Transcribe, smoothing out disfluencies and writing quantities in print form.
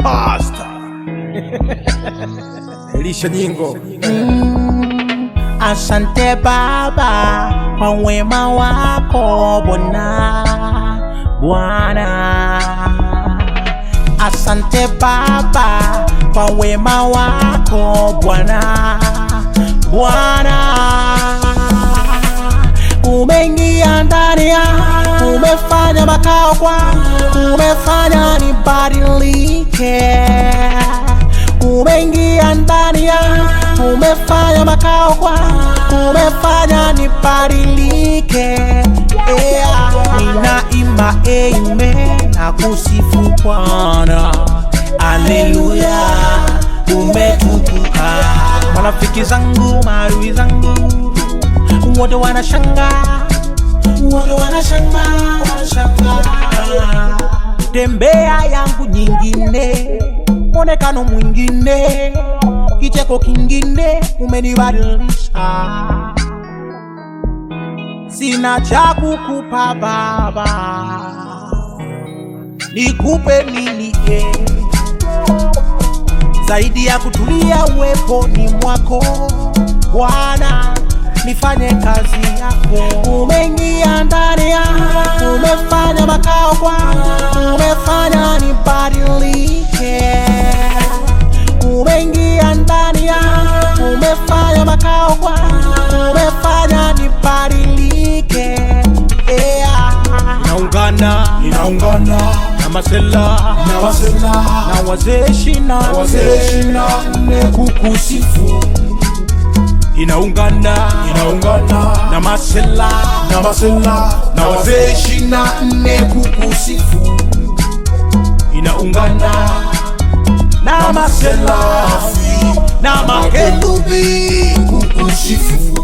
Pasta Elisha Nyingo. Asante Baba kwa wema wako Bwana. Asante Baba kwa wema wako Bwana. Umeingia ndani yangu, umefanya makao kwangu, umefanya nibadilike. Umeingia ndani yangu, umefanya makao kwangu, umefanya nibadilike. Ninaimba amen na kusifu Bwana. Haleluya, umetukuka. Marafiki zangu, maadui zangu wote wanashangaa, tembea yangu nyingine, mwonekano mwingine, kicheko kingine, umenibadilisha. Sina cha kukupa Baba, nikupe nini zaidi ya kutulia uweponi mwako Bwana? Nifanye kazi yako. Umeingia ndani yangu, umefanya makao kwangu, umefanya nibadilike. Umeingia ndani yangu, umefanya makao kwangu, umefanya nibadilike. Ninaungana na masela na wazee shina kukusifu. Inaungana na masela na wazee shina kukusifu. Inaungana na masela na makerubi kukusifu.